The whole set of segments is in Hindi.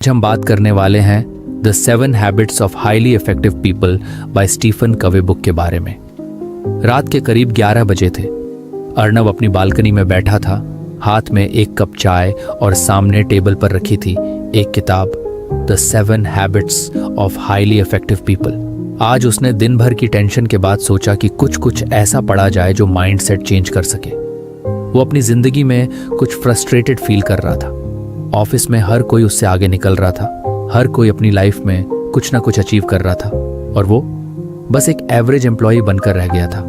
आज हम बात करने वाले हैं the 7 habits of highly effective people by Stephen Covey book के बारे में। रात के करीब 11 बजे थे। अर्नव अपनी बालकनी में बैठा था, हाथ में एक कप चाय और सामने टेबल पर रखी थी एक किताब, the 7 habits of highly effective people. आज उसने दिन भर की टेंशन के बाद सोचा कि कुछ ऐसा पढ़ा जाए जो माइंडसेट चेंज कर सके। वो अपनी जिंदगी में कुछ फ्रस्ट्रेटेड फील कर रहा था। ऑफिस में हर कोई उससे आगे निकल रहा था, हर कोई अपनी लाइफ में कुछ ना कुछ अचीव कर रहा था और वो बस एक एवरेज एम्प्लॉय बनकर रह गया था।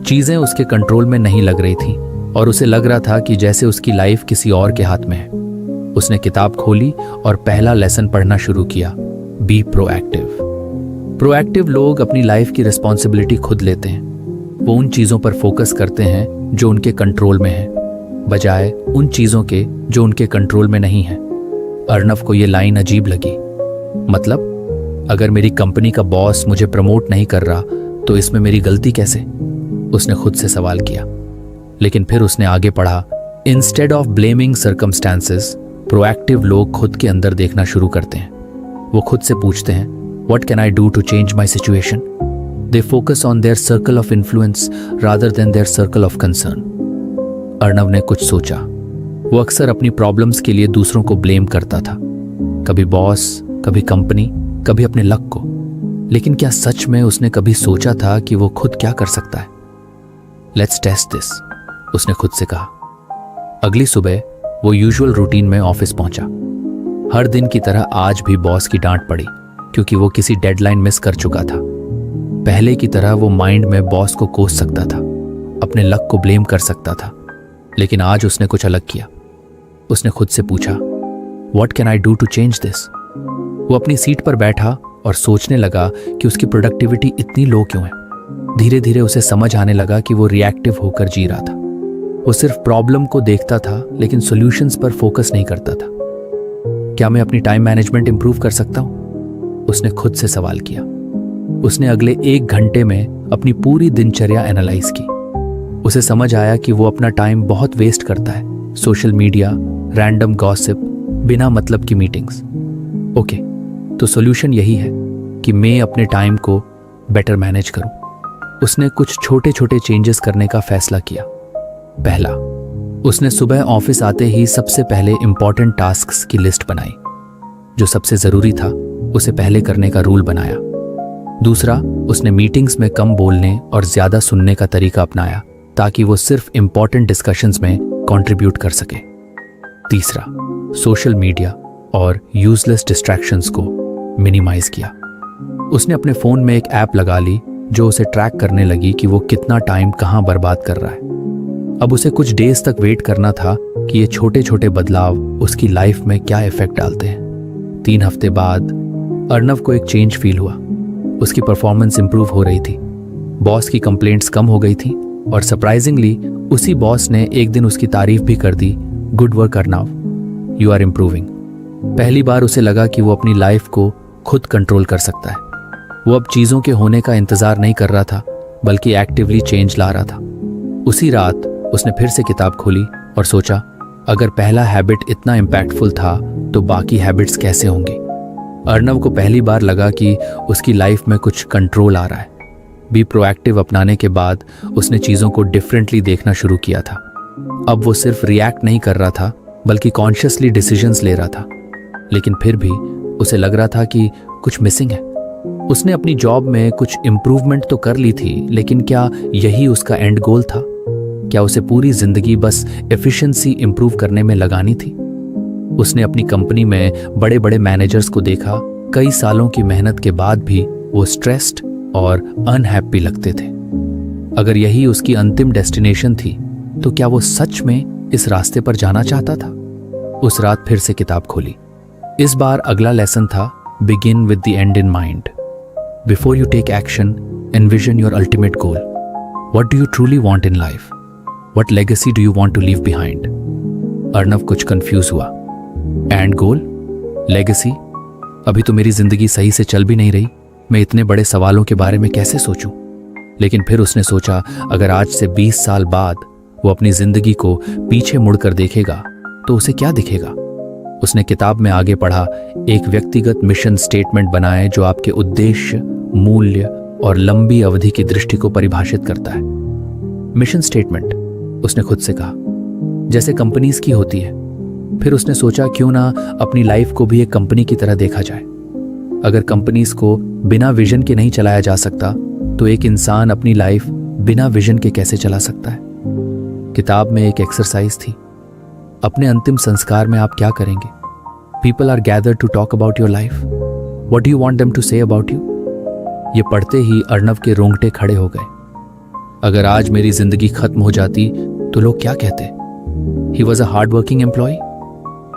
चीजें उसके कंट्रोल में नहीं लग रही थी और उसे लग रहा था कि जैसे उसकी लाइफ किसी और के हाथ में है। उसने किताब खोली और पहला लेसन पढ़ना शुरू किया, बी प्रोएक्टिव। प्रोएक्टिव लोग अपनी लाइफ की रिस्पॉन्सिबिलिटी खुद लेते हैं। वो उन चीजों पर फोकस करते हैं जो उनके कंट्रोल में है, बजाय उन चीजों के जो उनके कंट्रोल में नहीं है। अर्नव को ये लाइन अजीब लगी। मतलब अगर मेरी कंपनी का बॉस मुझे प्रमोट नहीं कर रहा तो इसमें मेरी गलती कैसे? उसने खुद से सवाल किया। लेकिन फिर उसने आगे पढ़ा, instead of blaming circumstances, proactive लोग खुद के अंदर देखना शुरू करते हैं। वो खुद से पूछते हैं, what can I do to change my situation? They focus on their circle of influence rather than their circle of concern. Arnav ने कुछ सोचा। वो अक्सर अपनी प्रॉब्लम्स के लिए दूसरों को ब्लेम करता था, कभी बॉस, कभी कंपनी, कभी अपने लक को। लेकिन क्या सच में उसने कभी सोचा था कि वो खुद क्या कर सकता है? लेट्स टेस्ट दिस, उसने खुद से कहा। अगली सुबह वो यूजुअल रूटीन में ऑफिस पहुंचा। हर दिन की तरह आज भी बॉस की डांट पड़ी क्योंकि वो किसी डेडलाइन मिस कर चुका था। पहले की तरह वो माइंड में बॉस को कोस सकता था, अपने लक को ब्लेम कर सकता था। लेकिन आज उसने कुछ अलग किया। उसने खुद से पूछा, what can I do to change this? वो अपनी सीट पर बैठा और सोचने लगा कि उसकी प्रोडक्टिविटी इतनी लो क्यों है। धीरे धीरे उसे समझ आने लगा कि वो रिएक्टिव होकर जी रहा था। वो सिर्फ प्रॉब्लम को देखता था लेकिन सॉल्यूशंस पर फोकस नहीं करता था। क्या मैं अपनी टाइम मैनेजमेंट इंप्रूव कर सकता हूं? उसने खुद से सवाल किया। उसने अगले 1 घंटे में अपनी पूरी दिनचर्या एनालाइज की। उसे समझ आया कि वो अपना टाइम बहुत वेस्ट करता है, सोशल मीडिया, रैंडम गॉसिप, बिना मतलब की मीटिंग्स। ओके, तो सॉल्यूशन यही है कि मैं अपने टाइम को बेटर मैनेज करूं। उसने कुछ छोटे छोटे चेंजेस करने का फैसला किया। पहला, उसने सुबह ऑफिस आते ही सबसे पहले इंपॉर्टेंट टास्क्स की लिस्ट बनाई। जो सबसे जरूरी था उसे पहले करने का रूल बनाया। दूसरा, उसने मीटिंग्स में कम बोलने और ज्यादा सुनने का तरीका अपनाया ताकि वो सिर्फ इंपॉर्टेंट डिस्कशंस में कंट्रीब्यूट कर सके। तीसरा, सोशल मीडिया और यूजलेस डिस्ट्रैक्शंस को मिनिमाइज किया। उसने अपने फोन में एक ऐप लगा ली जो उसे ट्रैक करने लगी कि वो कितना टाइम कहां बर्बाद कर रहा है। अब उसे कुछ डेज तक वेट करना था कि ये छोटे छोटे बदलाव उसकी लाइफ में क्या इफेक्ट डालते हैं। 3 हफ्ते बाद अर्नव को एक चेंज फील हुआ। उसकी परफॉर्मेंस इंप्रूव हो रही थी, बॉस की कंप्लेंट्स कम हो गई थी और सरप्राइजिंगली उसी बॉस ने एक दिन उसकी तारीफ भी कर दी, good work Arnav, you are improving. पहली बार उसे लगा कि वो अपनी लाइफ को खुद कंट्रोल कर सकता है। वो अब चीज़ों के होने का इंतजार नहीं कर रहा था बल्कि एक्टिवली चेंज ला रहा था। उसी रात उसने फिर से किताब खोली और सोचा, अगर पहला हैबिट इतना इम्पैक्टफुल था तो बाकी हैबिट्स कैसे होंगी? अर्नव को पहली बार लगा कि उसकी लाइफ में कुछ कंट्रोल आ रहा है। बी प्रोएक्टिव अपनाने के बाद उसने चीज़ों को डिफरेंटली देखना शुरू किया था। अब वो सिर्फ रिएक्ट नहीं कर रहा था बल्कि कॉन्शियसली डिसीजंस ले रहा था। लेकिन फिर भी उसे लग रहा था कि कुछ मिसिंग है। उसने अपनी जॉब में कुछ इम्प्रूवमेंट तो कर ली थी, लेकिन क्या यही उसका एंड गोल था? क्या उसे पूरी जिंदगी बस एफिशिएंसी इंप्रूव करने में लगानी थी? उसने अपनी कंपनी में बड़े बड़े मैनेजर्स को देखा, कई सालों की मेहनत के बाद भी वो स्ट्रेस्ड और अनहैप्पी लगते थे। अगर यही उसकी अंतिम डेस्टिनेशन थी तो क्या वो सच में इस रास्ते पर जाना चाहता था? उस रात फिर से किताब खोली। इस बार अगला लेसन था, begin with the end in mind. Before you take action, envision your ultimate goal. What do you truly want in life? What legacy do you want to leave behind? Arnav कुछ कंफ्यूज हुआ। End goal, legacy? अभी तो मेरी जिंदगी सही से चल भी नहीं रही, मैं इतने बड़े सवालों के बारे में कैसे सोचूं? लेकिन फिर उसने सोचा, अगर आज से 20 साल बाद वो अपनी जिंदगी को पीछे मुड़कर देखेगा तो उसे क्या दिखेगा? उसने किताब में आगे पढ़ा, एक व्यक्तिगत मिशन स्टेटमेंट बनाएं जो आपके उद्देश्य, मूल्य और लंबी अवधि की दृष्टि को परिभाषित करता है। मिशन स्टेटमेंट, उसने खुद से कहा, जैसे कंपनीज की होती है। फिर उसने सोचा क्यों ना अपनी लाइफ को भी एक कंपनी की तरह देखा जाए। अगर कंपनीज को बिना विजन के नहीं चलाया जा सकता तो एक इंसान अपनी लाइफ बिना विजन के कैसे चला सकता है। किताब में एक एक्सरसाइज थी, अपने अंतिम संस्कार में आप क्या करेंगे। People are gathered to talk about your life, what do you want them to say about you. ये पढ़ते ही अर्णव के रोंगटे खड़े हो गए। अगर आज मेरी जिंदगी खत्म हो जाती तो लोग क्या कहते। He was a hard working employee,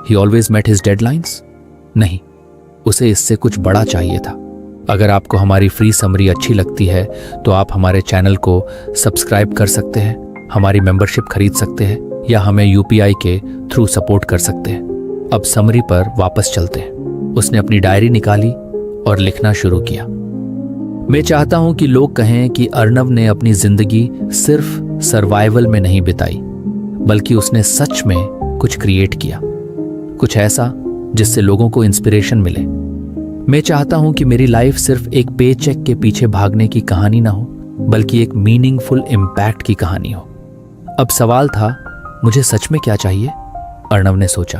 he always met his deadlines. नहीं, उसे इससे कुछ बड़ा चाहिए था। अगर आपको हमारी फ्री समरी अच्छी लगती है तो आप हमारे चैनल को सब्सक्राइब कर सकते हैं, हमारी मेंबरशिप खरीद सकते हैं या हमें यूपीआई के थ्रू सपोर्ट कर सकते हैं। अब समरी पर वापस चलते हैं। उसने अपनी डायरी निकाली और लिखना शुरू किया। मैं चाहता हूं कि लोग कहें कि अर्णव ने अपनी जिंदगी सिर्फ सर्वाइवल में नहीं बिताई, बल्कि उसने सच में कुछ क्रिएट किया, कुछ ऐसा जिससे लोगों को इंस्पिरेशन मिले। मैं चाहता हूं कि मेरी लाइफ सिर्फ एक पे चेक के पीछे भागने की कहानी ना हो, बल्कि एक मीनिंगफुल इम्पैक्ट की कहानी हो। अब सवाल था, मुझे सच में क्या चाहिए? अर्णव ने सोचा।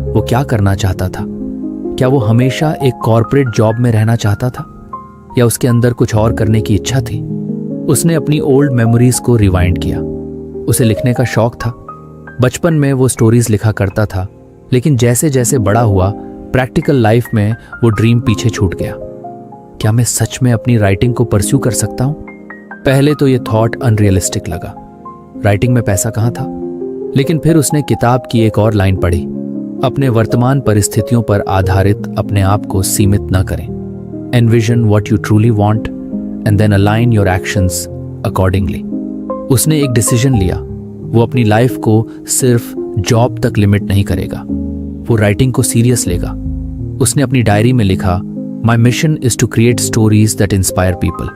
वो क्या करना चाहता था? क्या वो हमेशा एक कॉर्पोरेट जॉब में रहना चाहता था या उसके अंदर कुछ और करने की इच्छा थी? उसने अपनी ओल्ड मेमोरीज को रिवाइंड किया। उसे लिखने का शौक था। बचपन में वो स्टोरीज लिखा करता था, लेकिन जैसे जैसे बड़ा हुआ प्रैक्टिकल लाइफ में वो ड्रीम पीछे छूट गया। क्या मैं सच में अपनी राइटिंग को परस्यू कर सकता हूं? पहले तो ये थॉट अनरियलिस्टिक लगा। राइटिंग में पैसा कहां था? लेकिन फिर उसने किताब की एक और लाइन पढ़ी, अपने वर्तमान परिस्थितियों पर आधारित अपने आप को सीमित न करें। Envision what you truly want and then align your actions accordingly. उसने एक डिसीजन लिया। वो अपनी लाइफ को सिर्फ जॉब तक लिमिट नहीं करेगा, वो राइटिंग को सीरियस लेगा। उसने अपनी डायरी में लिखा, my mission is to create stories that inspire people.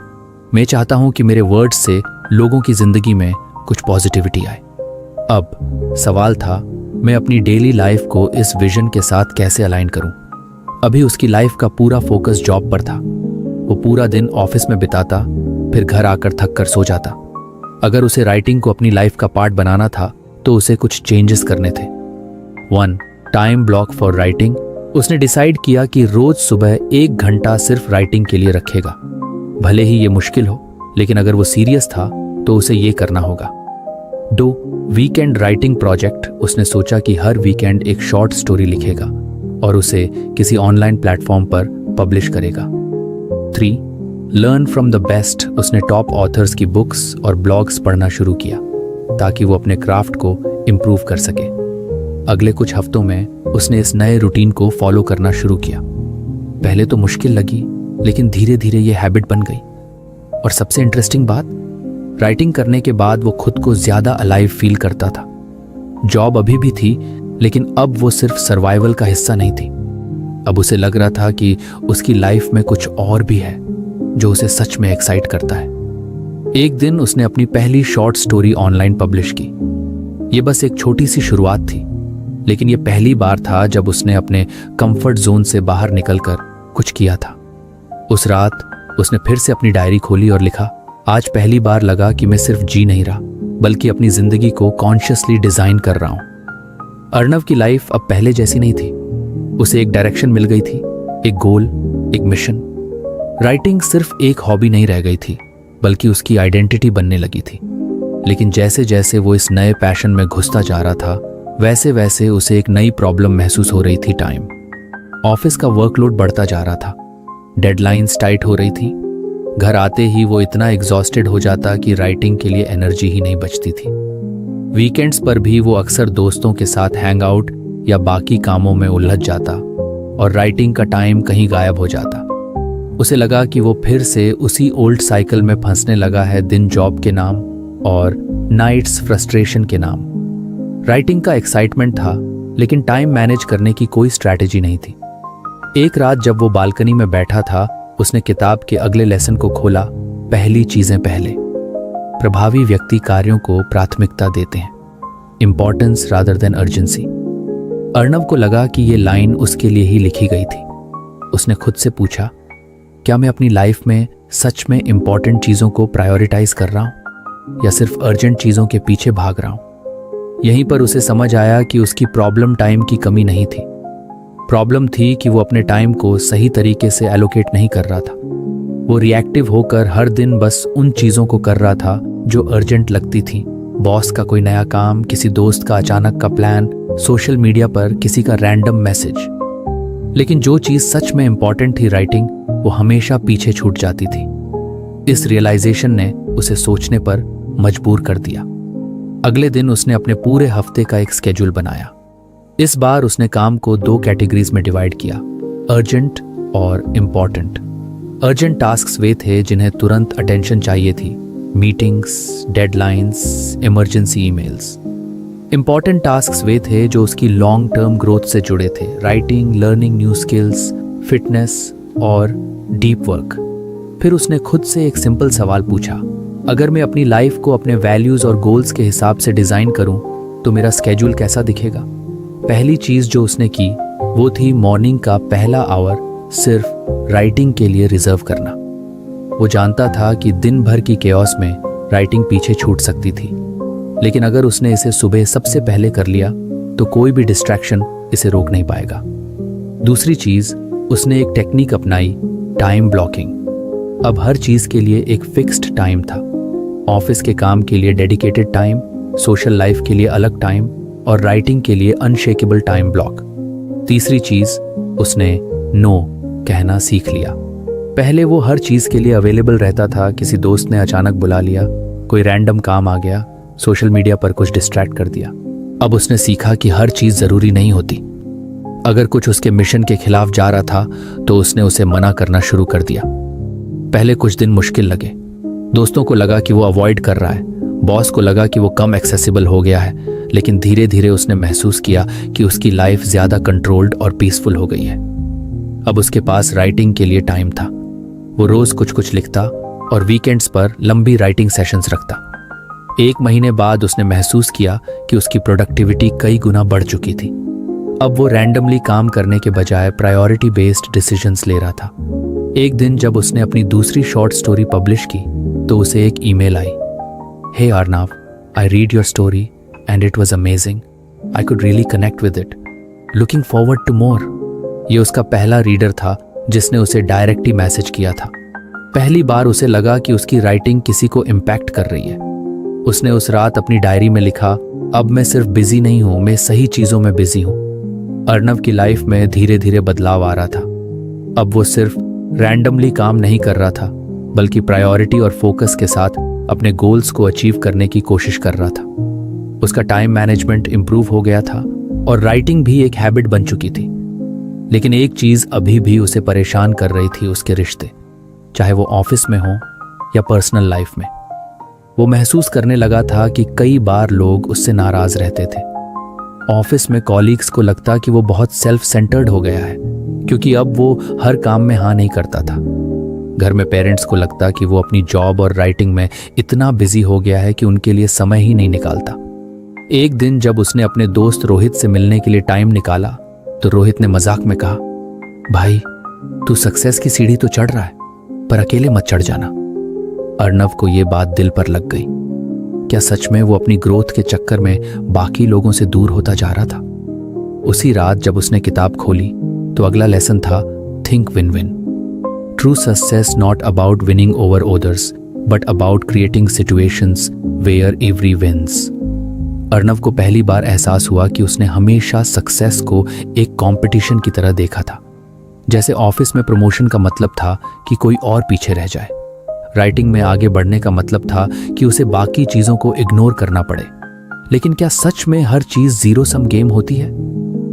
मैं चाहता हूं कि मेरे वर्ड्स से लोगों की जिंदगी में कुछ पॉजिटिविटी आए। अब सवाल था, मैं अपनी डेली लाइफ को इस विजन के साथ कैसे अलाइन करूं? अभी उसकी लाइफ का पूरा फोकस जॉब पर था। वो पूरा दिन ऑफिस में बिताता, फिर घर आकर थक कर सो जाता। अगर उसे राइटिंग को अपनी लाइफ का पार्ट बनाना था तो उसे कुछ चेंजेस करने थे। 1. Time block for writing. उसने डिसाइड किया कि रोज सुबह 1 घंटा सिर्फ राइटिंग के लिए रखेगा। भले ही ये मुश्किल हो, लेकिन अगर वो सीरियस था तो उसे ये करना होगा। 2. Weekend writing project. उसने सोचा कि हर वीकेंड एक शॉर्ट स्टोरी लिखेगा और उसे किसी ऑनलाइन प्लेटफॉर्म पर पब्लिश करेगा। 3. Learn from the best. उसने टॉप ऑथर्स की बुक्स और ब्लॉग्स पढ़ना शुरू किया ताकि वो अपने क्राफ्ट को इम्प्रूव कर सके। अगले कुछ हफ्तों में उसने इस नए रूटीन को फॉलो करना शुरू किया। पहले तो मुश्किल लगी, लेकिन धीरे धीरे ये हैबिट बन गई। और सबसे इंटरेस्टिंग बात, राइटिंग करने के बाद वो खुद को ज्यादा अलाइव फील करता था। जॉब अभी भी थी, लेकिन अब वो सिर्फ सर्वाइवल का हिस्सा नहीं थी। अब उसे लग रहा था कि उसकी लाइफ में कुछ और भी है जो उसे सच में एक्साइट करता है। एक दिन उसने अपनी पहली शॉर्ट स्टोरी ऑनलाइन पब्लिश की। ये बस एक छोटी सी शुरुआत थी, लेकिन ये पहली बार था जब उसने अपने कंफर्ट जोन से बाहर निकलकर कुछ किया था। उस रात उसने फिर से अपनी डायरी खोली और लिखा, आज पहली बार लगा कि मैं सिर्फ जी नहीं रहा, बल्कि अपनी जिंदगी को कॉन्शियसली डिजाइन कर रहा हूं। अर्णव की लाइफ अब पहले जैसी नहीं थी। उसे एक डायरेक्शन मिल गई थी, एक गोल, एक मिशन। राइटिंग सिर्फ एक हॉबी नहीं रह गई थी, बल्कि उसकी आइडेंटिटी बनने लगी थी। लेकिन जैसे जैसे वो इस नए पैशन में घुसता जा रहा था, वैसे वैसे उसे एक नई प्रॉब्लम महसूस हो रही थी। टाइम। ऑफिस का वर्कलोड बढ़ता जा रहा था, डेडलाइंस टाइट हो रही थी। घर आते ही वो इतना एग्जॉस्टेड हो जाता कि राइटिंग के लिए एनर्जी ही नहीं बचती थी। वीकेंड्स पर भी वो अक्सर दोस्तों के साथ हैंग आउट या बाकी कामों में उलझ जाता और राइटिंग का टाइम कहीं गायब हो जाता। उसे लगा कि वो फिर से उसी ओल्ड साइकिल में फंसने लगा है, दिन जॉब के नाम और नाइट्स फ्रस्ट्रेशन के नाम। राइटिंग का एक्साइटमेंट था, लेकिन टाइम मैनेज करने की कोई स्ट्रैटेजी नहीं थी। एक रात जब वो बालकनी में बैठा था, उसने किताब के अगले लेसन को खोला, पहली चीजें पहले। प्रभावी व्यक्ति कार्यों को प्राथमिकता देते हैं, importance rather than urgency. Arnav को लगा कि ये लाइन उसके लिए ही लिखी गई थी। उसने खुद से पूछा, क्या मैं अपनी लाइफ में सच में इंपॉर्टेंट चीज़ों को प्रायोरिटाइज कर रहा हूँ या सिर्फ अर्जेंट चीज़ों के पीछे भाग रहा हूँ? यहीं पर उसे समझ आया कि उसकी प्रॉब्लम टाइम की कमी नहीं थी। प्रॉब्लम थी कि वो अपने टाइम को सही तरीके से एलोकेट नहीं कर रहा था। वो रिएक्टिव होकर हर दिन बस उन चीज़ों को कर रहा था जो अर्जेंट लगती थी। बॉस का कोई नया काम, किसी दोस्त का अचानक का प्लान, सोशल मीडिया पर किसी का रैंडम मैसेज। लेकिन जो चीज़ सच में इंपॉर्टेंट थी, राइटिंग, वो हमेशा पीछे छूट जाती थी। इस रियलाइजेशन ने उसे सोचने पर मजबूर कर दिया। अगले दिन उसने अपने पूरे हफ्ते का एक स्केड्यूल बनाया। इस बार उसने काम को 2 कैटेगरीज में डिवाइड किया, अर्जेंट और इम्पॉर्टेंट। अर्जेंट टास्क्स वे थे जिन्हें तुरंत अटेंशन चाहिए थी, meetings, deadlines, emergency emails. Important tasks वे थे जो उसकी लॉन्ग टर्म ग्रोथ से जुड़े थे, writing, learning new skills, fitness और डीप वर्क। फिर उसने खुद से एक सिंपल सवाल पूछा, अगर मैं अपनी लाइफ को अपने वैल्यूज और गोल्स के हिसाब से डिजाइन करूं तो मेरा स्केड्यूल कैसा दिखेगा? पहली चीज जो उसने की वो थी मॉर्निंग का पहला आवर सिर्फ राइटिंग के लिए रिजर्व करना। वो जानता था कि दिन भर की केओस में राइटिंग पीछे छूट सकती थी, लेकिन अगर उसने इसे सुबह सबसे पहले कर लिया तो कोई भी डिस्ट्रैक्शन इसे रोक नहीं पाएगा। दूसरी चीज, उसने एक टेक्निक अपनाई, टाइम ब्लॉकिंग। अब हर चीज के लिए एक फिक्स्ड टाइम था। ऑफिस के काम के लिए डेडिकेटेड टाइम, सोशल लाइफ के लिए अलग टाइम और राइटिंग के लिए अनशेकेबल टाइम ब्लॉक। तीसरी चीज, उसने नो कहना सीख लिया। पहले वो हर चीज के लिए अवेलेबल रहता था। किसी दोस्त ने अचानक बुला लिया, कोई रैंडम काम आ गया, सोशल मीडिया पर कुछ डिस्ट्रैक्ट कर दिया। अब उसने सीखा कि हर चीज जरूरी नहीं होती। अगर कुछ उसके मिशन के खिलाफ जा रहा था तो उसने उसे मना करना शुरू कर दिया। पहले कुछ दिन मुश्किल लगे। दोस्तों को लगा कि वो अवॉइड कर रहा है, बॉस को लगा कि वो कम एक्सेसिबल हो गया है, लेकिन धीरे धीरे उसने महसूस किया कि उसकी लाइफ ज्यादा कंट्रोल्ड और पीसफुल हो गई है। अब उसके पास राइटिंग के लिए टाइम था। वो रोज कुछ कुछ लिखता और वीकेंड्स पर लंबी राइटिंग सेशंस रखता। 1 महीने बाद उसने महसूस किया कि उसकी प्रोडक्टिविटी कई गुना बढ़ चुकी थी। अब वो रैंडमली काम करने के बजाय प्रायोरिटी बेस्ड डिसीजंस ले रहा था। एक दिन जब उसने अपनी दूसरी शॉर्ट स्टोरी पब्लिश की तो उसे एक ईमेल आई, hey Arnav, I read your story and it was amazing, I could really connect with it, looking forward to more. ये उसका पहला रीडर था जिसने उसे डायरेक्ट ही मैसेज किया था। पहली बार उसे लगा कि उसकी राइटिंग किसी को इम्पैक्ट कर रही है। उसने उस रात अपनी डायरी में लिखा, अब मैं सिर्फ बिजी नहीं हूं, मैं सही चीजों में बिजी हूं। अर्णव की लाइफ में धीरे धीरे बदलाव आ रहा था। अब वो सिर्फ रैंडमली काम नहीं कर रहा था, बल्कि प्रायोरिटी और फोकस के साथ अपने गोल्स को अचीव करने की कोशिश कर रहा था। उसका टाइम मैनेजमेंट इंप्रूव हो गया था और राइटिंग भी एक हैबिट बन चुकी थी। लेकिन एक चीज अभी भी उसे परेशान कर रही थी, उसके रिश्ते, चाहे वो ऑफिस में हो या पर्सनल लाइफ में। वो महसूस करने लगा था कि कई बार लोग उससे नाराज रहते थे। ऑफिस में कॉलीग्स को लगता कि वो बहुत सेल्फ सेंटर्ड हो गया है क्योंकि अब वो हर काम में हाँ नहीं करता था। घर में पेरेंट्स को लगता कि वो अपनी जॉब और राइटिंग में इतना बिजी हो गया है कि उनके लिए समय ही नहीं निकालता। एक दिन जब उसने अपने दोस्त रोहित से मिलने के लिए टाइम निकाला तो रोहित ने मजाक में कहा, भाई तू सक्सेस की सीढ़ी तो चढ़ रहा है, पर अकेले मत चढ़ जाना। अर्णव को ये बात दिल पर लग गई। क्या सच में वो अपनी ग्रोथ के चक्कर में बाकी लोगों से दूर होता जा रहा था? उसी रात जब उसने किताब खोली तो अगला लेसन था, think win win. True success not about winning over others but about creating situations where every wins. Arnav को पहली बार एहसास हुआ कि उसने हमेशा सक्सेस को एक कंपटीशन की तरह देखा था। जैसे ऑफिस में प्रमोशन का मतलब था कि कोई और पीछे रह जाए, राइटिंग में आगे बढ़ने का मतलब था कि उसे बाकी चीजों को इग्नोर करना पड़े। लेकिन क्या सच में हर चीज जीरो सम गेम होती है?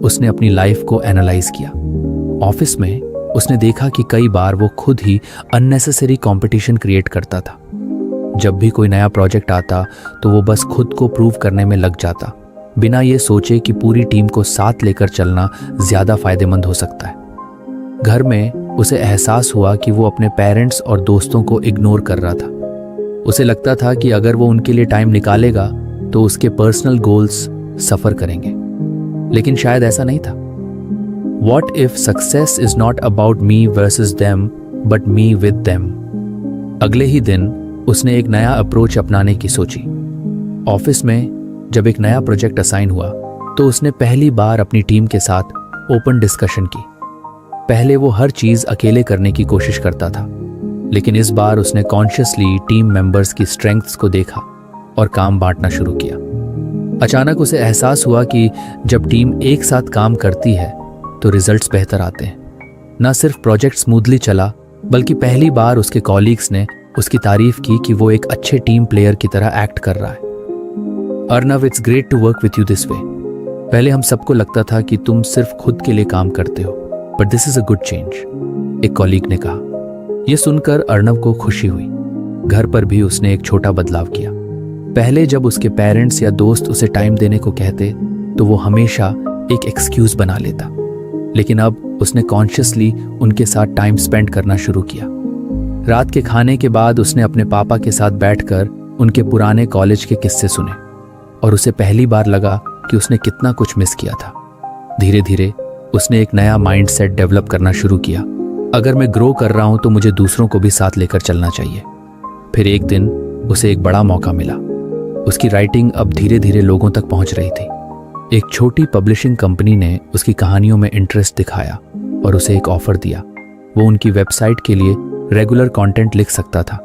उसने अपनी लाइफ को एनालाइज किया। ऑफिस में उसने देखा कि कई बार वो खुद ही अननेसेसरी कंपटीशन क्रिएट करता था। जब भी कोई नया प्रोजेक्ट आता तो वो बस खुद को प्रूव करने में लग जाता, बिना ये सोचे कि पूरी टीम को साथ लेकर चलना ज्यादा फायदेमंद हो सकता है। घर में उसे एहसास हुआ कि वो अपने पेरेंट्स और दोस्तों को इग्नोर कर रहा था। उसे लगता था कि अगर वो उनके लिए टाइम निकालेगा तो उसके पर्सनल गोल्स सफर करेंगे। लेकिन शायद ऐसा नहीं था। What if success is not about me versus them, but me with them? अगले ही दिन उसने एक नया अप्रोच अपनाने की सोची। ऑफिस में जब एक नया प्रोजेक्ट असाइन हुआ तो उसने पहली बार अपनी टीम के साथ ओपन डिस्कशन की। पहले वो हर चीज अकेले करने की कोशिश करता था, लेकिन इस बार उसने कॉन्शियसली टीम मेंबर्स की स्ट्रेंथ्स को देखा और काम बांटना शुरू किया। अचानक उसे एहसास हुआ कि जब टीम एक साथ काम करती है तो रिजल्ट्स बेहतर आते हैं। न सिर्फ प्रोजेक्ट स्मूथली चला, बल्कि पहली बार उसके कॉलीग्स ने उसकी तारीफ की कि वो एक अच्छे टीम प्लेयर की तरह एक्ट कर रहा है। Arnav, it's great to work with you this way. पहले हम सबको लगता था कि तुम सिर्फ खुद के लिए काम करते हो, but this is a good change, एक कॉलीग ने कहा। यह सुनकर अर्नव को खुशी हुई। घर पर भी उसने एक छोटा बदलाव किया। पहले जब उसके पेरेंट्स या दोस्त उसे टाइम देने को कहते तो वो हमेशा एक एक्सक्यूज बना लेता, लेकिन अब उसने कॉन्शियसली उनके साथ टाइम स्पेंड करना शुरू किया। रात के खाने के बाद उसने अपने पापा के साथ बैठकर उनके पुराने कॉलेज के किस्से सुने और उसे पहली बार लगा कि उसने कितना कुछ मिस किया था। धीरे धीरे उसने एक नया माइंडसेट डेवलप करना शुरू किया। अगर मैं ग्रो कर रहा हूं तो मुझे दूसरों को भी साथ लेकर चलना चाहिए। फिर एक दिन उसे एक बड़ा मौका मिला। उसकी राइटिंग अब धीरे धीरे लोगों तक पहुंच रही थी। एक छोटी पब्लिशिंग कंपनी ने उसकी कहानियों में इंटरेस्ट दिखाया और उसे एक ऑफर दिया। वो उनकी वेबसाइट के लिए रेगुलर कंटेंट लिख सकता था,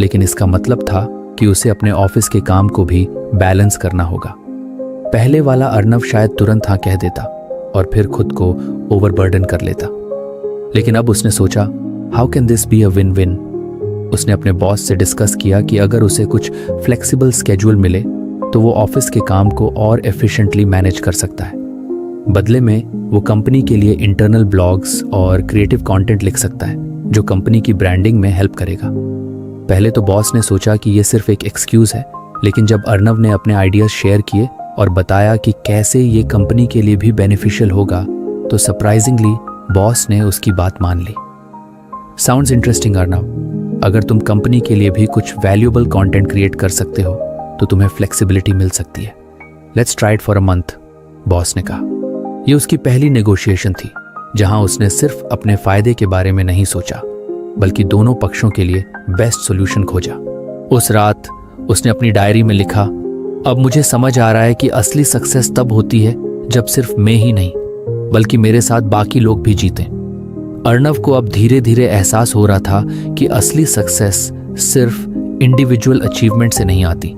लेकिन इसका मतलब था कि उसे अपने ऑफिस के काम को भी बैलेंस करना होगा। पहले वाला अर्नव शायद तुरंत हाँ कह देता और फिर खुद को ओवरबर्डन कर लेता, लेकिन अब उसने सोचा, how can this be a win win. उसने अपने बॉस से डिस्कस किया कि अगर उसे कुछ फ्लेक्सिबल स्केड्यूल मिले तो वो ऑफिस के काम को और एफिशिएंटली मैनेज कर सकता है। बदले में वो कंपनी के लिए इंटरनल ब्लॉग्स और क्रिएटिव कंटेंट लिख सकता है जो कंपनी की ब्रांडिंग में हेल्प करेगा। पहले तो बॉस ने सोचा कि ये सिर्फ एक एक्सक्यूज है, लेकिन जब अर्नव ने अपने आइडियाज शेयर किए और बताया कि कैसे ये कंपनी के लिए भी बेनिफिशियल होगा, तो सरप्राइजिंगली बॉस ने उसकी बात मान ली। Sounds interesting Arnav. अगर तुम कंपनी के लिए भी कुछ वैल्यूएबल कंटेंट क्रिएट कर सकते हो तो तुम्हें फ्लेक्सिबिलिटी मिल सकती है। Let's try it for a month, boss ने कहा। ये उसकी पहली नेगोशिएशन थी जहां उसने सिर्फ अपने फायदे के बारे में नहीं सोचा, बल्कि दोनों पक्षों के लिए बेस्ट सॉल्यूशन खोजा। उस रात उसने अपनी डायरी में लिखा, अब मुझे समझ आ रहा है कि असली सक्सेस तब होती है जब सिर्फ मैं ही नहीं बल्कि मेरे साथ बाकी लोग भी जीतें। अर्नव को अब धीरे धीरे एहसास हो रहा था कि असली सक्सेस सिर्फ इंडिविजुअल अचीवमेंट से नहीं आती,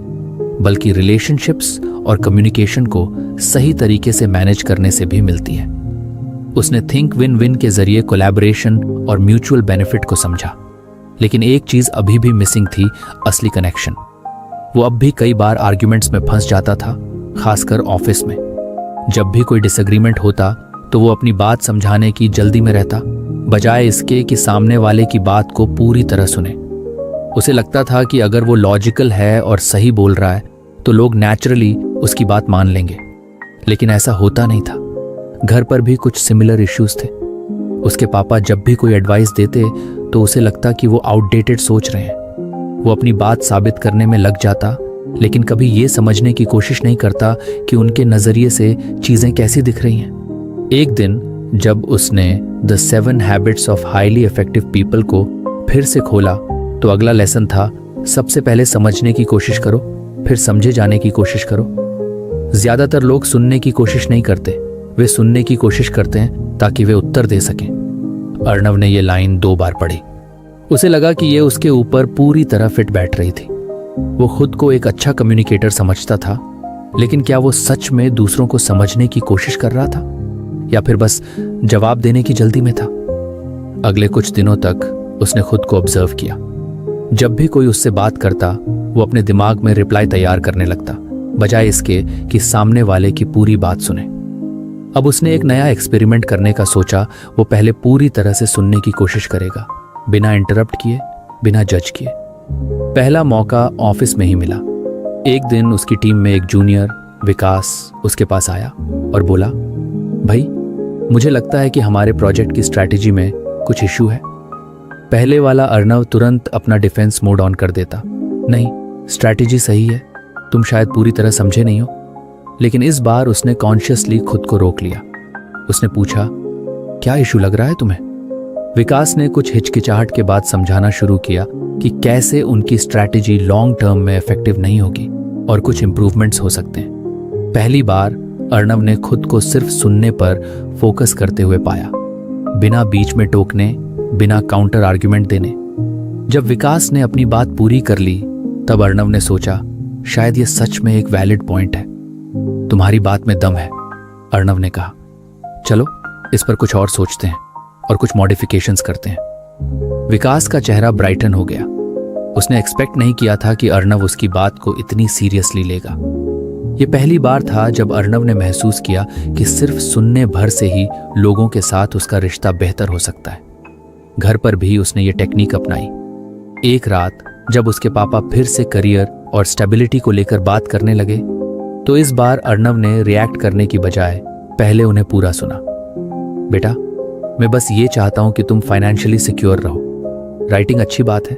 बल्कि रिलेशनशिप्स और कम्युनिकेशन को सही तरीके से मैनेज करने से भी मिलती है। उसने थिंक विन विन के जरिए कोलैबोरेशन और म्यूचुअल बेनिफिट को समझा, लेकिन एक चीज अभी भी मिसिंग थी, असली कनेक्शन। वो अब भी कई बार आर्ग्यूमेंट्स में फंस जाता था, खासकर ऑफिस में। जब भी कोई डिसएग्रीमेंट होता तो वो अपनी बात समझाने की जल्दी में रहता, बजाय इसके कि सामने वाले की बात को पूरी तरह सुने। उसे लगता था कि अगर वो लॉजिकल है और सही बोल रहा है तो लोग नेचुरली उसकी बात मान लेंगे, लेकिन ऐसा होता नहीं था। घर पर भी कुछ सिमिलर इश्यूज थे। उसके पापा जब भी कोई एडवाइस देते तो उसे लगता कि वो आउटडेटेड सोच रहे हैं। वो अपनी बात साबित करने में लग जाता, लेकिन कभी ये समझने की कोशिश नहीं करता कि उनके नजरिए से चीजें कैसी दिख रही हैं। एक दिन जब उसने the 7 habits of highly effective people को फिर से खोला तो अगला लेसन था, सबसे पहले समझने की कोशिश करो, फिर समझे जाने की कोशिश करो। ज्यादातर लोग सुनने की कोशिश नहीं करते, वे सुनने की कोशिश करते हैं ताकि वे उत्तर दे सकें। अर्नव ने यह लाइन 2 बार पढ़ी। उसे लगा कि यह उसके ऊपर पूरी तरह फिट बैठ रही थी। वो खुद को एक अच्छा कम्युनिकेटर समझता था, लेकिन क्या वो सच में दूसरों को समझने की कोशिश कर रहा था या फिर बस जवाब देने की जल्दी में था? अगले कुछ दिनों तक उसने खुद को ऑब्जर्व किया। जब भी कोई उससे बात करता वो अपने दिमाग में रिप्लाई तैयार करने लगता, बजाय इसके कि सामने वाले की पूरी बात सुने। अब उसने एक नया एक्सपेरिमेंट करने का सोचा। वो पहले पूरी तरह से सुनने की कोशिश करेगा, बिना इंटरप्ट किए, बिना जज किए। पहला मौका ऑफिस में ही मिला। एक दिन उसकी टीम में एक जूनियर विकास उसके पास आया और बोला, भाई मुझे लगता है कि हमारे प्रोजेक्ट की स्ट्रैटेजी में कुछ इशू है। पहले वाला अर्नव तुरंत अपना डिफेंस मोड ऑन कर देता, नहीं, स्ट्रैटेजी सही है, तुम शायद पूरी तरह समझे नहीं हो। लेकिन इस बार उसने कॉन्शियसली खुद को रोक लिया। उसने पूछा, क्या इशू लग रहा है तुम्हें? विकास ने कुछ हिचकिचाहट के बाद समझाना शुरू किया कि कैसे उनकी स्ट्रैटेजी लॉन्ग टर्म में इफेक्टिव नहीं होगी और कुछ इंप्रूवमेंट्स हो सकते हैं। पहली बार अर्णव ने खुद को सिर्फ सुनने पर फोकस करते हुए पाया, बिना बीच में टोकने, बिना काउंटर आर्ग्यूमेंट देने। जब विकास ने अपनी बात पूरी कर ली तब अर्णव ने सोचा, शायद ये सच में एक वैलिड पॉइंट है। तुम्हारी बात में दम है, अर्णव ने कहा। चलो इस पर कुछ और सोचते हैं और कुछ मॉडिफिकेशंस करते हैं। विकास का चेहरा ब्राइटन हो गया। उसने एक्सपेक्ट नहीं किया था कि अर्णव उसकी बात को इतनी सीरियसली लेगा। ये पहली बार था जब अर्णव ने महसूस किया कि सिर्फ सुनने भर से ही लोगों के साथ उसका रिश्ता बेहतर हो सकता है। घर पर भी उसने ये टेक्निक अपनाई। एक रात जब उसके पापा फिर से करियर और स्टेबिलिटी को लेकर बात करने लगे तो इस बार अर्णव ने रिएक्ट करने की बजाय पहले उन्हें पूरा सुना। बेटा, मैं बस ये चाहता हूं कि तुम फाइनेंशियली सिक्योर रहो। राइटिंग अच्छी बात है,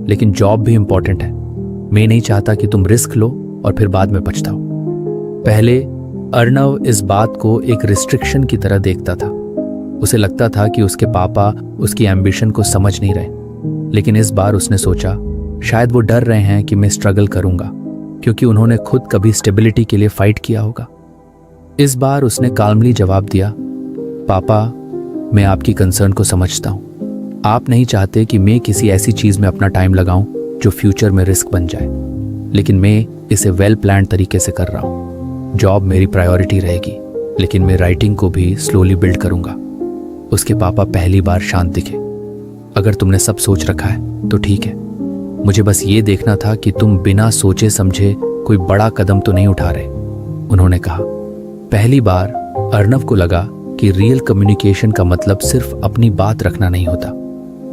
लेकिन जॉब भी इंपॉर्टेंट है। मैं नहीं चाहता कि तुम रिस्क लो और फिर बाद में पछताओ। पहले अर्णव इस बात को एक रिस्ट्रिक्शन की तरह देखता था। उसे लगता था कि उसके पापा उसकी एम्बिशन को समझ नहीं रहे, लेकिन इस बार उसने सोचा, शायद वो डर रहे हैं कि मैं स्ट्रगल करूंगा, क्योंकि उन्होंने खुद कभी स्टेबिलिटी के लिए फाइट किया होगा। इस बार उसने काल्मली जवाब दिया, पापा, मैं आपकी कंसर्न को समझता हूं। आप नहीं चाहते कि मैं किसी ऐसी चीज में अपना टाइम लगाऊं जो फ्यूचर में रिस्क बन जाए, लेकिन मैं इसे वेल प्लान्ड तरीके से कर रहा हूं। जॉब मेरी प्रायोरिटी रहेगी, लेकिन मैं राइटिंग को भी स्लोली बिल्ड करूंगा। उसके पापा पहली बार शांत दिखे। अगर तुमने सब सोच रखा है तो ठीक है, मुझे बस ये देखना था कि तुम बिना सोचे समझे कोई बड़ा कदम तो नहीं उठा रहे, उन्होंने कहा। पहली बार अर्णव को लगा कि रियल कम्युनिकेशन का मतलब सिर्फ अपनी बात रखना नहीं होता,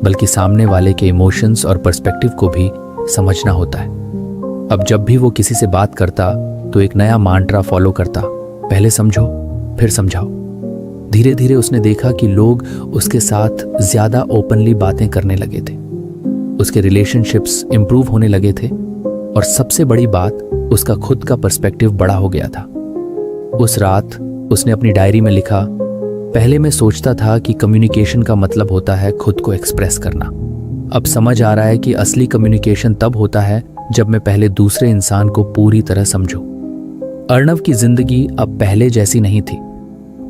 बल्कि सामने वाले के इमोशंस और पर्सपेक्टिव को भी समझना होता है। अब जब भी वो किसी से बात करता तो एक नया मांट्रा फॉलो करता, पहले समझो फिर समझाओ। धीरे धीरे उसने देखा कि लोग उसके साथ ज्यादा ओपनली बातें करने लगे थे। उसके रिलेशनशिप्स इंप्रूव होने लगे थे और सबसे बड़ी बात, उसका खुद का पर्सपेक्टिव बड़ा हो गया था। उस रात उसने अपनी डायरी में लिखा, पहले मैं सोचता था कि कम्युनिकेशन का मतलब होता है खुद को एक्सप्रेस करना। अब समझ आ रहा है कि असली कम्युनिकेशन तब होता है जब मैं पहले दूसरे इंसान को पूरी तरह समझूं। अर्णव की जिंदगी अब पहले जैसी नहीं थी।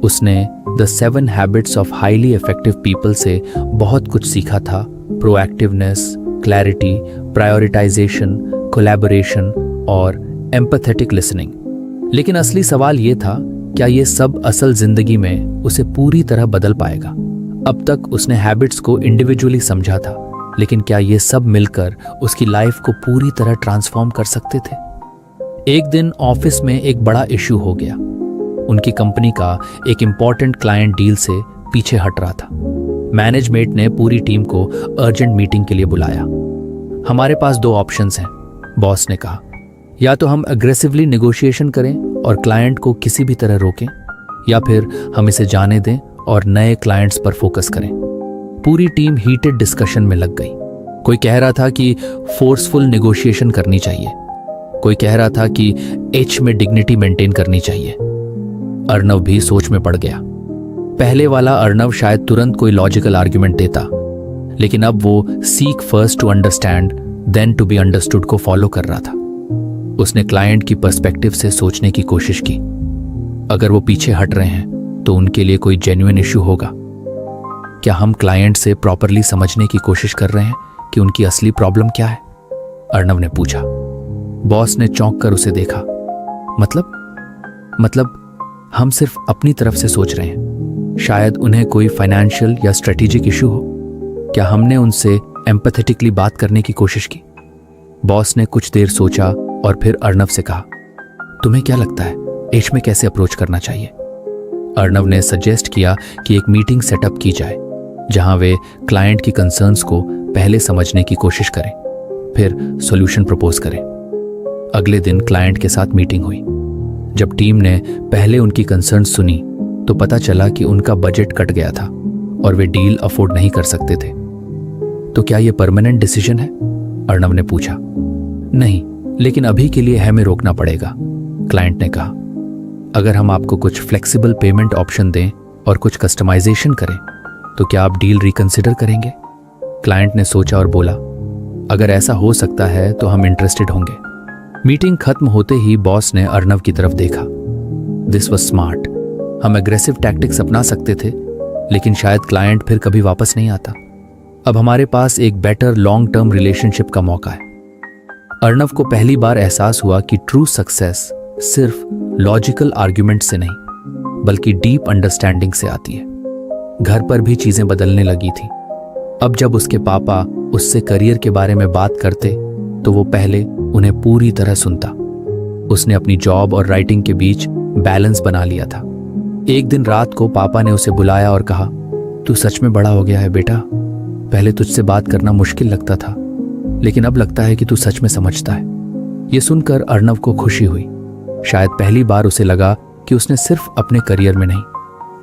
उसने the 7 habits of highly effective people से बहुत कुछ सीखा था। प्रोएक्टिवनेस, क्लैरिटी, प्रायोरिटाइजेशन, कोलैबोरेशन और एम्पैथेटिक लिसनिंग। लेकिन असली सवाल ये था, क्या ये सब असल जिंदगी में उसे पूरी तरह बदल पाएगा? अब तक उसने हैबिट्स को इंडिविजुअली समझा था, लेकिन क्या ये सब मिलकर उसकी लाइफ को पूरी तरह ट्रांसफॉर्म कर सकते थे? एक दिन ऑफिस में एक बड़ा इश्यू हो गया। उनकी कंपनी का एक इंपॉर्टेंट क्लाइंट डील से पीछे हट रहा था। मैनेजमेंट ने पूरी टीम को अर्जेंट मीटिंग के लिए बुलाया। हमारे पास 2 ऑप्शंस हैं, बॉस ने कहा। या तो हम अग्रेसिवली नेगोशिएशन करें और क्लाइंट को किसी भी तरह रोकें, या फिर हम इसे जाने दें और नए क्लाइंट्स पर फोकस करें। पूरी टीम हीटेड डिस्कशन में लग गई। कोई कह रहा था कि फोर्सफुल नेगोशिएशन करनी चाहिए, कोई कह रहा था कि एच में डिग्निटी मेंटेन करनी चाहिए। अर्णव भी सोच में पड़ गया। पहले वाला अर्णव शायद तुरंत कोई लॉजिकल आर्ग्यूमेंट देता, लेकिन अब वो seek first to understand then to be understood को फॉलो कर रहा था। उसने क्लाइंट की पर्सपेक्टिव से सोचने की कोशिश की। अगर वो पीछे हट रहे हैं तो उनके लिए कोई जेन्युइन इश्यू होगा। क्या हम क्लाइंट से प्रॉपरली समझने की कोशिश कर रहे हैं कि उनकी असली प्रॉब्लम क्या है? अर्णव ने पूछा। बॉस ने चौंक कर उसे देखा। मतलब हम सिर्फ अपनी तरफ से सोच रहे हैं। शायद उन्हें कोई फाइनेंशियल या स्ट्रेटेजिक इशू हो। क्या हमने उनसे एम्पैथेटिकली बात करने की कोशिश की? बॉस ने कुछ देर सोचा और फिर अर्णव से कहा, तुम्हें क्या लगता है एच में कैसे अप्रोच करना चाहिए? अर्णव ने सजेस्ट किया कि एक मीटिंग सेटअप की जाए जहां वे क्लाइंट की कंसर्न्स को पहले समझने की कोशिश करें, फिर सॉल्यूशन प्रपोज करें। अगले दिन क्लाइंट के साथ मीटिंग हुई। जब टीम ने पहले उनकी कंसर्न्स सुनी तो पता चला कि उनका बजट कट गया था और वे डील अफोर्ड नहीं कर सकते थे। तो क्या यह परमानेंट डिसीजन है? अर्णव ने पूछा। नहीं, लेकिन अभी के लिए हमें रोकना पड़ेगा, क्लाइंट ने कहा। अगर हम आपको कुछ फ्लेक्सिबल पेमेंट ऑप्शन दें और कुछ कस्टमाइजेशन करें तो क्या आप डील रिकंसिडर करेंगे? क्लाइंट ने सोचा और बोला, अगर ऐसा हो सकता है तो हम इंटरेस्टेड होंगे। मीटिंग खत्म होते ही बॉस ने अर्नव की तरफ देखा। This was smart. हम एग्रेसिव टैक्टिक्स अपना सकते थे, लेकिन शायद क्लाइंट फिर कभी वापस नहीं आता। अब हमारे पास एक बेटर लॉन्ग टर्म रिलेशनशिप का मौका है। अर्नव को पहली बार एहसास हुआ कि ट्रू सक्सेस सिर्फ लॉजिकल आर्ग्यूमेंट से नहीं बल्कि डीप अंडरस्टैंडिंग से आती है। घर पर भी चीजें बदलने लगी थी। अब जब उसके पापा उससे करियर के बारे में बात करते तो वो पहले उन्हें पूरी तरह सुनता। उसने अपनी जॉब और राइटिंग के बीच बैलेंस बना लिया था। एक दिन रात को पापा ने उसे बुलाया और कहा, तू सच में बड़ा हो गया है बेटा। पहले तुझसे बात करना मुश्किल लगता था, लेकिन अब लगता है कि तू सच में समझता है। यह सुनकर अर्नव को खुशी हुई। शायद पहली बार उसे लगा कि उसने सिर्फ अपने करियर में नहीं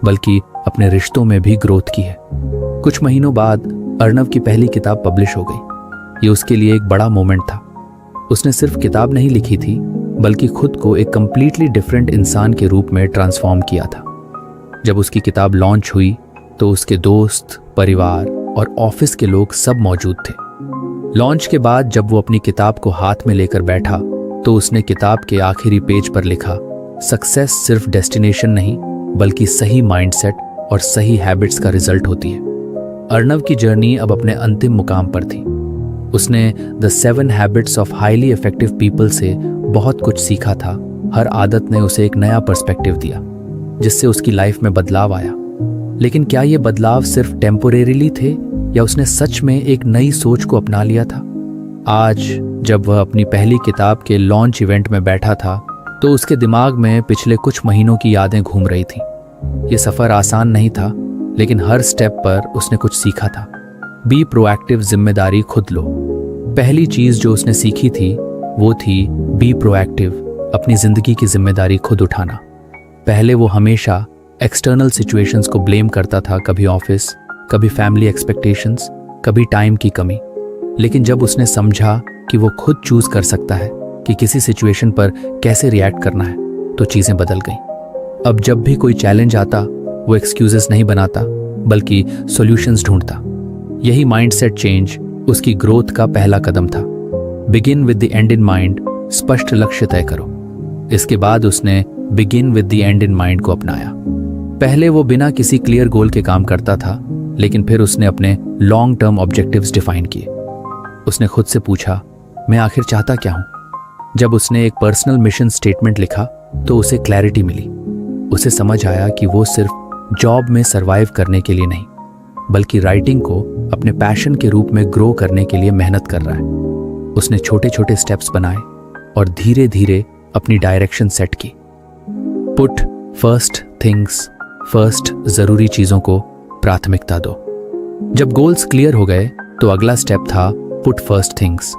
बल्कि अपने रिश्तों में भी ग्रोथ की है। कुछ महीनों बाद अर्नव की पहली किताब पब्लिश हो गई। ये उसके लिए एक बड़ा मोमेंट था। उसने सिर्फ किताब नहीं लिखी थी बल्कि खुद को एक कंप्लीटली डिफरेंट इंसान के रूप में ट्रांसफॉर्म किया था। जब उसकी किताब लॉन्च हुई तो उसके दोस्त, परिवार और ऑफिस के लोग सब मौजूद थे। लॉन्च के बाद जब वो अपनी किताब को हाथ में लेकर बैठा तो उसने किताब के आखिरी पेज पर लिखा, सक्सेस सिर्फ डेस्टिनेशन नहीं बल्कि सही माइंडसेट और सही हैबिट्स का रिजल्ट होती है। अर्नव की जर्नी अब अपने अंतिम मुकाम पर थी। उसने the 7 habits of highly effective people से बहुत कुछ सीखा था। हर आदत ने उसे एक नया पर्सपेक्टिव दिया जिससे उसकी लाइफ में बदलाव आया। लेकिन क्या ये बदलाव सिर्फ टेम्पोरेरीली थे या उसने सच में एक नई सोच को अपना लिया था? आज जब वह अपनी पहली किताब के लॉन्च इवेंट में बैठा था तो उसके दिमाग में पिछले कुछ महीनों की यादें घूम रही थीं। ये सफ़र आसान नहीं था, लेकिन हर स्टेप पर उसने कुछ सीखा था। बी प्रोएक्टिव, जिम्मेदारी खुद लो। पहली चीज जो उसने सीखी थी वो थी बी प्रोएक्टिव, अपनी जिंदगी की जिम्मेदारी खुद उठाना। पहले वो हमेशा एक्सटर्नल सिचुएशंस को ब्लेम करता था, कभी ऑफिस, कभी फैमिली एक्सपेक्टेशंस, कभी टाइम की कमी। लेकिन जब उसने समझा कि वो खुद चूज कर सकता है कि किसी सिचुएशन पर कैसे रिएक्ट करना है, तो चीजें बदल गईं। अब जब भी कोई चैलेंज आता वो एक्सक्यूजेस नहीं बनाता बल्कि सॉल्यूशंस ढूंढता। यही माइंडसेट चेंज उसकी ग्रोथ का पहला कदम था। Begin with the end in mind, स्पष्ट लक्ष्य तय करो। इसके बाद उसने begin with the end in mind को अपनाया। पहले वो बिना किसी क्लियर गोल के काम करता था, लेकिन फिर उसने अपने लॉन्ग टर्म ऑब्जेक्टिव्स डिफाइन किए। उसने खुद से पूछा, मैं आखिर चाहता क्या हूं? जब उसने एक पर्सनल मिशन स्टेटमेंट लिखा तो उसे क्लैरिटी मिली। उसे समझ आया कि वो सिर्फ जॉब में सरवाइव करने के लिए नहीं बल्कि राइटिंग को अपने पैशन के रूप में ग्रो करने के लिए मेहनत कर रहा है। उसने छोटे छोटे स्टेप्स बनाए और धीरे धीरे अपनी डायरेक्शन सेट की। पुट फर्स्ट थिंग्स फर्स्ट, जरूरी चीजों को प्राथमिकता दो। जब गोल्स क्लियर हो गए तो अगला स्टेप था पुट फर्स्ट थिंग्स।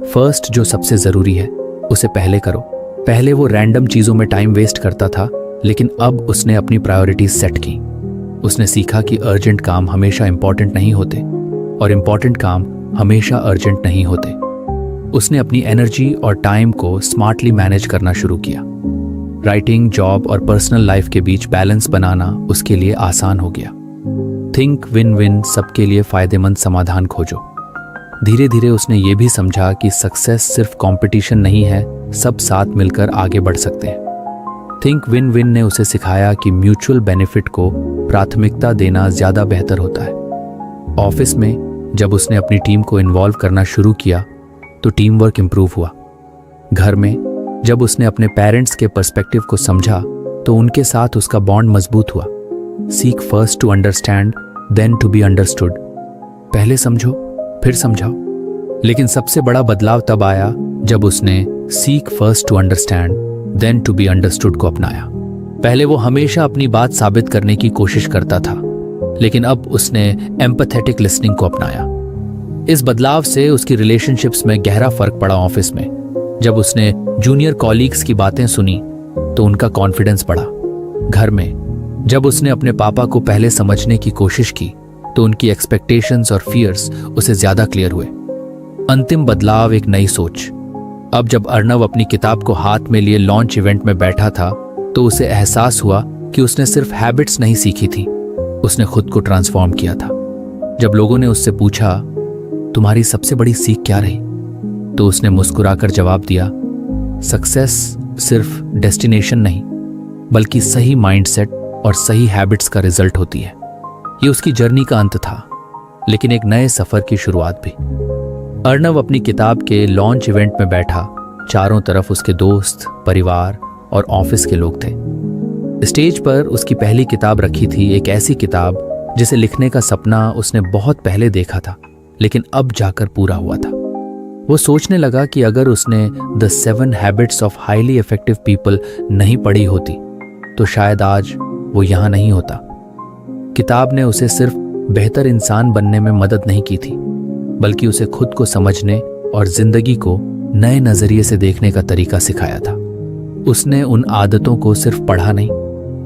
फर्स्ट जो सबसे जरूरी है उसे पहले करो। पहले वो रैंडम चीजों में टाइम वेस्ट करता था, लेकिन अब उसने अपनी प्रायोरिटीज सेट की। उसने सीखा कि अर्जेंट काम हमेशा इंपॉर्टेंट नहीं होते और इंपॉर्टेंट काम हमेशा अर्जेंट नहीं होते। उसने अपनी एनर्जी और टाइम को स्मार्टली मैनेज करना शुरू किया। राइटिंग, जॉब और पर्सनल लाइफ के बीच बैलेंस बनाना उसके लिए आसान हो गया। थिंक विन विन, सबके लिए फायदेमंद समाधान खोजो। धीरे धीरे उसने ये भी समझा कि सक्सेस सिर्फ कंपटीशन नहीं है, सब साथ मिलकर आगे बढ़ सकते हैं। थिंक विन विन ने उसे सिखाया कि म्यूचुअल बेनिफिट को प्राथमिकता देना ज्यादा बेहतर होता है। ऑफिस में जब उसने अपनी टीम को इन्वॉल्व करना शुरू किया तो टीम वर्क इंप्रूव हुआ। घर में जब उसने अपने पेरेंट्स के पर्सपेक्टिव को समझा तो उनके साथ उसका बॉन्ड मजबूत हुआ। Seek first to understand then to be understood. पहले समझो फिर समझाओ। लेकिन सबसे बड़ा बदलाव तब आया जब उसने seek first to understand then to be understood को अपनाया। पहले वो हमेशा अपनी बात साबित करने की कोशिश करता था, लेकिन अब उसने एम्पैथेटिक लिसनिंग को अपनाया। इस बदलाव से उसकी रिलेशनशिप्स में गहरा फर्क पड़ा। ऑफिस में जब उसने जूनियर कॉलीग्स की बातें सुनी तो उनका कॉन्फिडेंस बढ़ा। घर में जब उसने अपने पापा को पहले समझने की कोशिश की तो उनकी एक्सपेक्टेशंस और फियर्स उसे ज्यादा क्लियर हुए। अंतिम बदलाव, एक नई सोच। अब जब अर्नव अपनी किताब को हाथ में लिए लॉन्च इवेंट में बैठा था तो उसे एहसास हुआ कि उसने सिर्फ हैबिट्स नहीं सीखी थी, उसने खुद को ट्रांसफॉर्म किया था। जब लोगों ने उससे पूछा, तुम्हारी सबसे बड़ी सीख क्या रही, तो उसने मुस्कुराकर जवाब दिया, सक्सेस सिर्फ डेस्टिनेशन नहीं बल्कि सही माइंडसेट और सही हैबिट्स का रिजल्ट होती है। ये उसकी जर्नी का अंत था, लेकिन एक नए सफर की शुरुआत भी। अर्णव अपनी किताब के लॉन्च इवेंट में बैठा, चारों तरफ उसके दोस्त, परिवार और ऑफिस के लोग थे। स्टेज पर उसकी पहली किताब रखी थी, एक ऐसी किताब जिसे लिखने का सपना उसने बहुत पहले देखा था, लेकिन अब जाकर पूरा हुआ था। वो सोचने लगा कि अगर उसने the 7 habits of highly effective people नहीं पढ़ी होती तो शायद आज वो यहाँ नहीं होता। किताब ने उसे सिर्फ बेहतर इंसान बनने में मदद नहीं की थी, बल्कि उसे खुद को समझने और जिंदगी को नए नजरिए से देखने का तरीका सिखाया था। उसने उन आदतों को सिर्फ पढ़ा नहीं,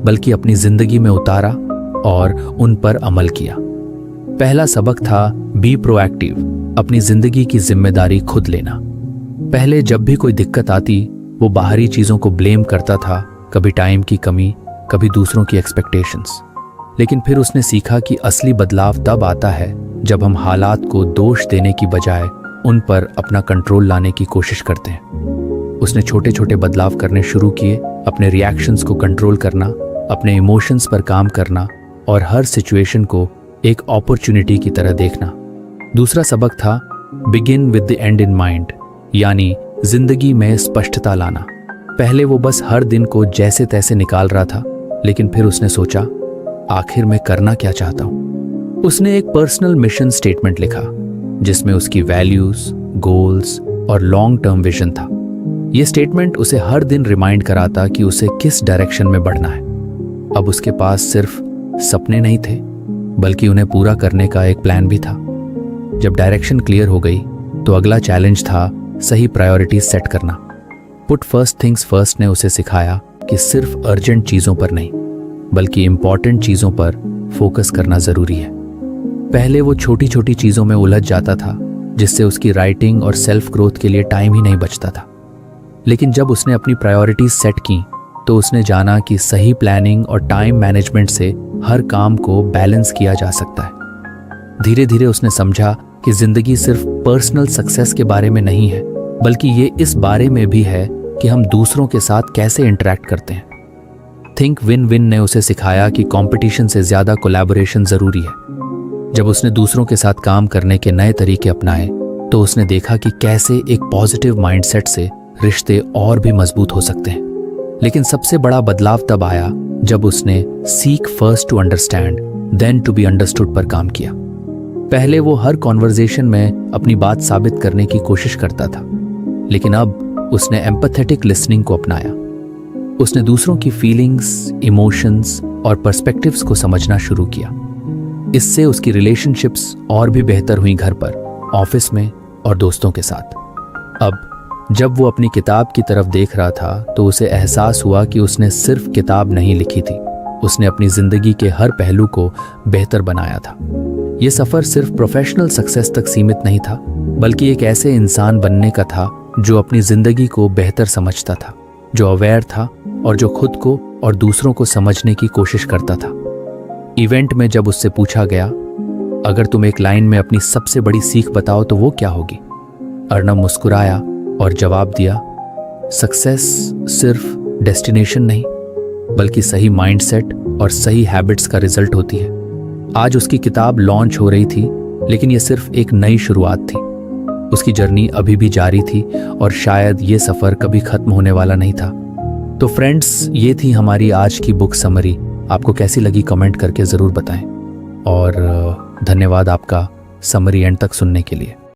बल्कि अपनी जिंदगी में उतारा और उन पर अमल किया। पहला सबक था बी प्रोएक्टिव, अपनी जिंदगी की जिम्मेदारी खुद लेना। पहले जब भी कोई दिक्कत आती, वो बाहरी चीजों को ब्लेम करता था, कभी टाइम की कमी, कभी दूसरों की एक्सपेक्टेशंस। लेकिन फिर उसने सीखा कि असली बदलाव तब आता है जब हम हालात को दोष देने की बजाय उन पर अपना कंट्रोल लाने की कोशिश करते हैं। उसने छोटे छोटे बदलाव करने शुरू किए, अपने रिएक्शंस को कंट्रोल करना, अपने इमोशंस पर काम करना और हर सिचुएशन को एक अपॉर्चुनिटी की तरह देखना। दूसरा सबक था begin with the end in mind, यानी जिंदगी में स्पष्टता लाना। पहले वो बस हर दिन को जैसे तैसे निकाल रहा था, लेकिन फिर उसने सोचा, आखिर मैं करना क्या चाहता हूं। उसने एक पर्सनल मिशन स्टेटमेंट लिखा जिसमें उसकी वैल्यूज, गोल्स और लॉन्ग टर्म विजन था। यह स्टेटमेंट उसे हर दिन रिमाइंड कराता कि उसे किस डायरेक्शन में बढ़ना है। अब उसके पास सिर्फ सपने नहीं थे, बल्कि उन्हें पूरा करने का एक प्लान भी था। जब डायरेक्शन क्लियर हो गई तो अगला चैलेंज था सही प्रायोरिटीज सेट करना। पुट फर्स्ट थिंग्स फर्स्ट ने उसे सिखाया कि सिर्फ अर्जेंट चीजों पर नहीं, बल्कि इंपॉर्टेंट चीजों पर फोकस करना जरूरी है। पहले वो छोटी छोटी चीजों में उलझ जाता था, जिससे उसकी राइटिंग और सेल्फ ग्रोथ के लिए टाइम ही नहीं बचता था। लेकिन जब उसने अपनी प्रायोरिटीज सेट की तो उसने जाना कि सही प्लानिंग और टाइम मैनेजमेंट से हर काम को बैलेंस किया जा सकता है। धीरे धीरे उसने समझा कि जिंदगी सिर्फ पर्सनल सक्सेस के बारे में नहीं है, बल्कि ये इस बारे में भी है कि हम दूसरों के साथ कैसे इंटरेक्ट करते हैं। थिंक विन विन ने उसे सिखाया कि कंपटीशन से ज्यादा कोलैबोरेशन जरूरी है। जब उसने दूसरों के साथ काम करने के नए तरीके अपनाए तो उसने देखा कि कैसे एक पॉजिटिव माइंडसेट से रिश्ते और भी मजबूत हो सकते हैं। लेकिन सबसे बड़ा बदलाव तब आया जब उसने seek first to understand then to be understood पर काम किया। पहले वो हर कॉन्वर्जेशन में अपनी बात साबित करने की कोशिश करता था, लेकिन अब उसने एम्पैथेटिक लिसनिंग को अपनाया। उसने दूसरों की फीलिंग्स, इमोशंस और पर्सपेक्टिव्स को समझना शुरू किया। इससे उसकी रिलेशनशिप्स और भी बेहतर हुई, घर पर, ऑफिस में और दोस्तों के साथ। अब जब वो अपनी किताब की तरफ देख रहा था तो उसे एहसास हुआ कि उसने सिर्फ किताब नहीं लिखी थी, उसने अपनी जिंदगी के हर पहलू को बेहतर बनाया था। ये सफर सिर्फ प्रोफेशनल सक्सेस तक सीमित नहीं था, बल्कि एक ऐसे इंसान बनने का था जो अपनी जिंदगी को बेहतर समझता था, जो अवेयर था और जो खुद को और दूसरों को समझने की कोशिश करता था। इवेंट में जब उससे पूछा गया, अगर तुम एक लाइन में अपनी सबसे बड़ी सीख बताओ तो वो क्या होगी, अर्णव मुस्कुराया और जवाब दिया, सक्सेस सिर्फ डेस्टिनेशन नहीं, बल्कि सही माइंडसेट और सही हैबिट्स का रिजल्ट होती है। आज उसकी किताब लॉन्च हो रही थी, लेकिन यह सिर्फ एक नई शुरुआत थी। उसकी जर्नी अभी भी जारी थी और शायद ये सफर कभी खत्म होने वाला नहीं था। तो फ्रेंड्स, ये थी हमारी आज की बुक समरी। आपको कैसी लगी कमेंट करके ज़रूर बताएं और धन्यवाद आपका समरी एंड तक सुनने के लिए।